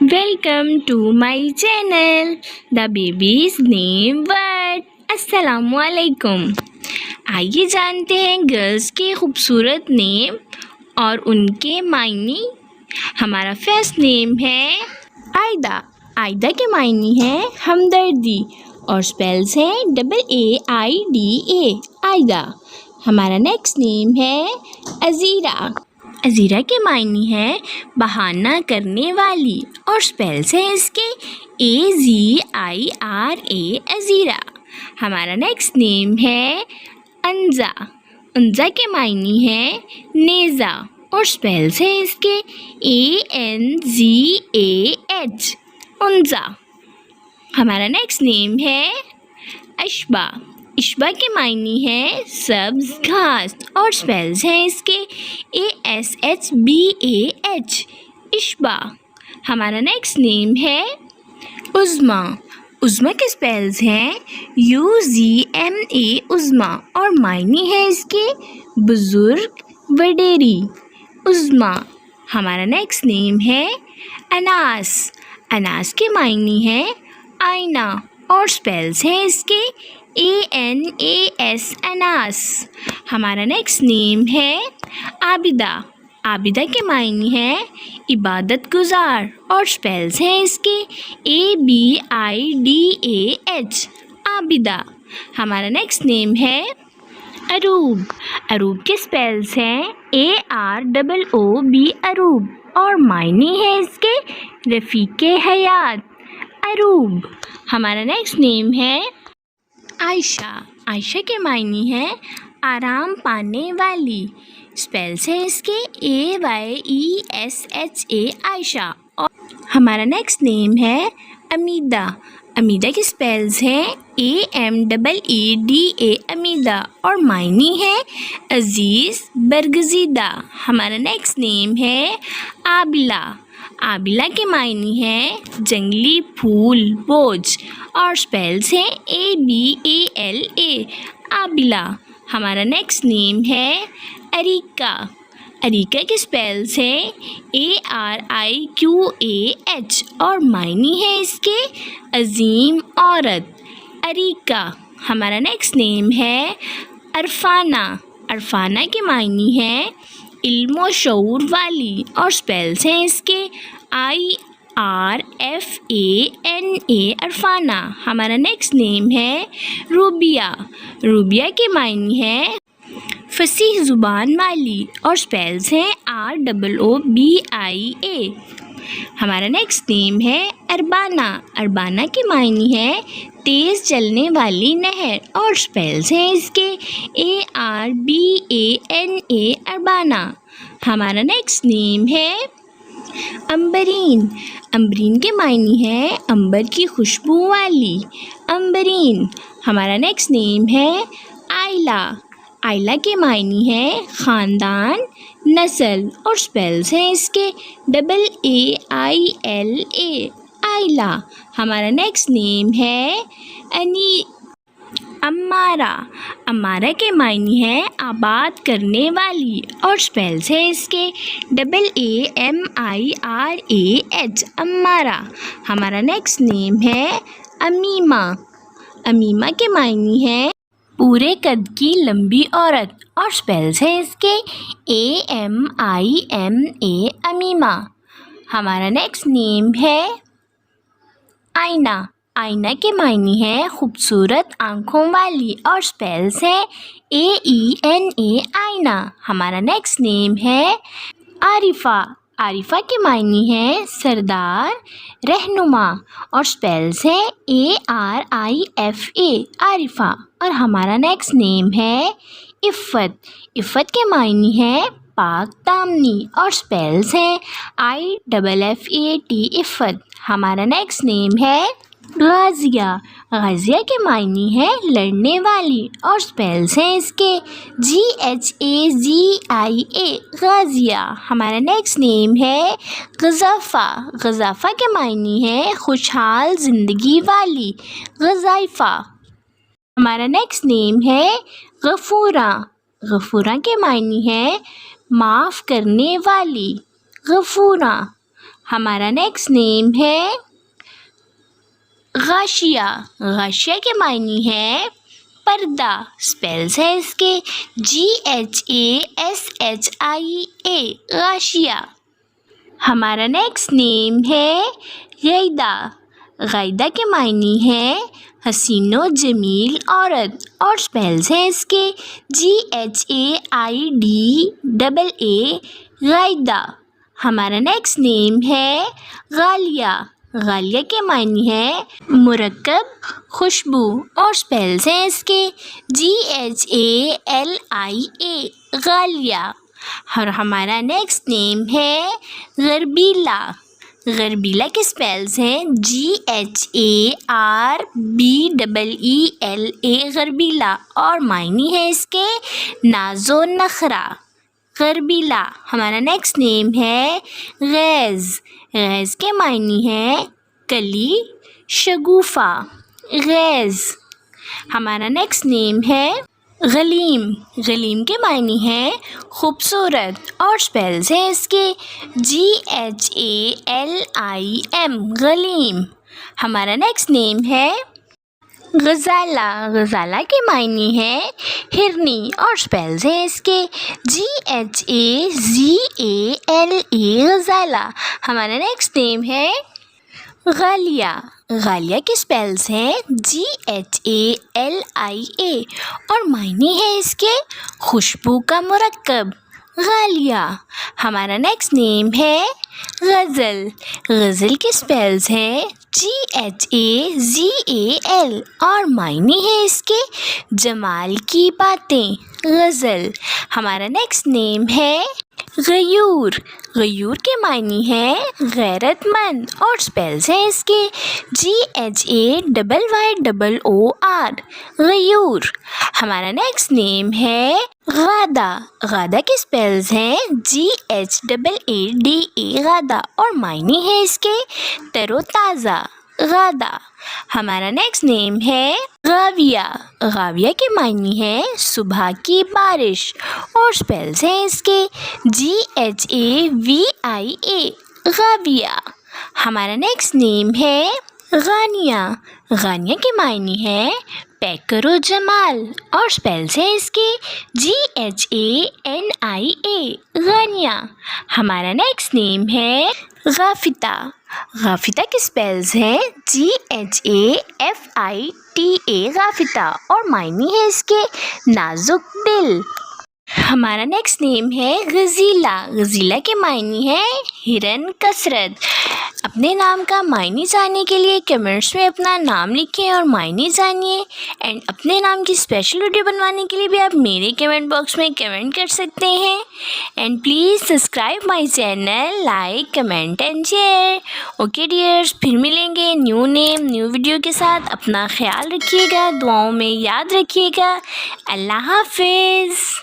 Welcome to my channel, The Baby's Name Word. अस्सलामु अलैकुम। आइए जानते हैं गर्ल्स के खूबसूरत नेम और उनके मायने। हमारा फर्स्ट नेम है आयदा। आयदा के मायने हैं हमदर्दी और स्पेल्स हैं AAIDA, आयदा। हमारा नेक्स्ट नेम है अज़ीरा। अज़ीरा के मायने हैं बहाना करने वाली और स्पेल्स हैं इसके AZIRA, अज़ीरा। हमारा नेक्स्ट नेम है अंजा। अंजा के मायने हैं नेज़ा और स्पेल्स हैं इसके ANZAH, उन्जा। हमारा नेक्स्ट नेम है अशबा। इशबा के मायने हैं सब्ज़ घास और स्पेल्स हैं इसके ASHBAH, इशबा। हमारा नेक्स्ट नेम है उज़्मा। उज़्मा के स्पेल्स हैं UZMA, उज़्मा, और मायने हैं इसके बुज़ुर्ग, वडेरी, उज़्मा। हमारा नेक्स्ट नेम है अनास। अनास के मायने हैं आईना और स्पेल्स हैं इसके ANAS, अनास। हमारा नेक्स्ट नेम है आबिदा। आबिदा के मायने हैं इबादत गुजार और स्पेल्स हैं इसके ABIDAH, आबिदा। हमारा नेक्स्ट नेम है अरूब। अरूब के स्पेल्स हैं AROOB, अरूब, और मायने हैं इसके रफ़ीक़े हयात, अरूब। हमारा नेक्स्ट नेम है आयशा। आयशा के मायने हैं आराम पाने वाली, स्पेल्स है इसके AYESHA, आयशा। और हमारा नेक्स्ट नेम है अमीदा। अमीदा के स्पेल्स हैं AMEEDA, अमीदा, और मायने हैं अज़ीज़, बरगज़ीदा। हमारा नेक्स्ट नेम है आबिला। आबिला के मायने हैं जंगली फूल, बोझ, और स्पेल्स हैं ABALA, आबिला। हमारा नेक्स्ट नेम है अरीका। अरीका के स्पेल्स हैं ARIQAH, और मायने हैं इसके अजीम औरत, अरीका। हमारा नेक्स्ट नेम है अरफाना। अरफाना के मायने हैं इल्मो शऊर वाली, और स्पेल्स हैं इसके IRFANA, अरफाना। हमारा नेक्स्ट नेम है रूबिया। रूबिया के मायने हैं फसीह ज़ुबान वाली, और स्पेल्स हैं ROOBIA। हमारा नेक्स्ट नेम है अरबाना। अरबाना के मायने हैं तेज़ चलने वाली नहर, और स्पेल्स हैं इसके ARBANA, अरबाना। हमारा नेक्स्ट नेम है अंबरीन। अंबरीन के मायने हैं अंबर की खुशबू वाली, अंबरीन। हमारा नेक्स्ट नेम है आइला। आइला के मायने हैं ख़ानदान, नस्ल, और स्पेल्स हैं इसके AAILA, आइला। हमारा नेक्स्ट नेम है अम्मारा। अम्मारा के मायने हैं आबाद करने वाली, और स्पेल्स हैं इसके AAMIRAH, अम्मारा। हमारा नेक्स्ट नेम है अमीमा। अमीमा के मायने हैं पूरे कद की लंबी औरत, और स्पेल्स हैं इसके AMIMA, अमीमा। हमारा नेक्स्ट नेम है आईना। आईना के मायने हैं खूबसूरत आँखों वाली, और स्पेल्स हैं AENA, आईना। हमारा नेक्स्ट नेम है आरिफा। आरिफा के मायने हैं सरदार, रहनुमा, और स्पेल्स हैं ARIFA, आरिफा। और हमारा नेक्स्ट नेम है इफ़्फ़त। इफ़्फ़त के मायने हैं पाक दामनी, और स्पेल्स हैं IFFAT, इफ़्फ़त। हमारा नेक्स्ट नेम है गाज़िया। गाज़िया के मायने हैं लड़ने वाली, और स्पेल्स हैं इसके GHAZIA, गाज़िया। हमारा नेक्स्ट नेम है गज़ाफ़ा। गज़ाफ़ा के मायने हैं खुशहाल ज़िंदगी वाली, गज़ाइफ़ा। हमारा नेक्स्ट नेम है गफ़ूरा। गफ़ूरा के मायने हैं माफ़ करने वाली, गफ़ूरा। ہمارا نیکسٹ نیم ہے غاشیہ. غاشیہ کے معنی ہے پردہ. اسپیلز ہے اس کے GHASHIA غاشیہ. ہمارا نیکسٹ نیم ہے غیدہ. غیدہ کے معنی ہے حسین و جمیل عورت اور اسپیلز ہیں اس کے GHAIDAA غیدہ. ہمارا نیکسٹ نیم ہے غالیہ. غالیہ کے معنی ہے مرکب خوشبو اور اسپیلز ہیں اس کے GHALIA غالیہ. اور ہمارا نیکسٹ نیم ہے غربیلا. غربیلا کے اسپیلز ہیں GHARBEELA غربیلا اور معنی ہے اس کے ناز و نخرہ. غربیلا. ہمارا نیکسٹ نیم ہے غیظ. غیظ کے معنی ہے کلی شگوفہ. غیظ. ہمارا نیکسٹ نیم ہے غلیم. غلیم کے معنی ہے خوبصورت اور اسپیلز ہیں اس کے GHALIM غلیم. ہمارا نیکسٹ نیم ہے غزالہ. غزالہ کے معنی ہے ہرنی اور اسپیلز ہیں اس کے GHAZALE غزالہ. ہمارا نیکسٹ نیم ہے غالیہ. غالیہ کے اسپیلز ہیں GHALIA اور معنی ہے اس کے خوشبو کا مرکب. غالیہ. ہمارا نیکسٹ نیم ہے غزل. غزل کے اسپیلز ہیں GHAZAL اور معنی ہے اس کے جمال کی باتیں. غزل. ہمارا نیکسٹ نیم ہے غیور. غیور کے معنی ہے غیرت مند اور اسپیلز ہیں اس کے GHAYYOR غیور. ہمارا نیکسٹ نیم ہے غادہ. غادہ کے اسپیلز ہیں GHAADA غادہ اور معنی ہے اس کے تر و تازہ. غادہ. ہمارا نیکسٹ نیم ہے غاویہ. غاویہ کے معنی ہے صبح کی بارش اور اسپیلز ہیں اس کے GHAVIA غاویہ. ہمارا نیکسٹ نیم ہے غانیہ. غانیہ کے معنی ہے پیکر و جمال اور اسپیلز ہیں اس کے GHANIA غانیہ. ہمارا نیکسٹ نیم ہے غافطہ. غافطہ کے اسپیلز ہیں GHAFITA غافطہ اور معنی ہے اس کے نازک دل. ہمارا نیکسٹ نیم ہے غزیلہ. غزیلہ کے معنی ہے ہرن کثرت. اپنے نام کا معنی جاننے کے لیے کمنٹس میں اپنا نام لکھیں اور معنی جانیے. اینڈ اپنے نام کی اسپیشل ویڈیو بنوانے کے لیے بھی آپ میرے کمنٹ باکس میں کمنٹ کر سکتے ہیں. And please subscribe my channel, like, comment and share. Okay dears, پھر ملیں گے نیو نیم نیو ویڈیو کے ساتھ. اپنا خیال رکھیے گا, دعاؤں میں یاد رکھیے گا. اللہ حافظ.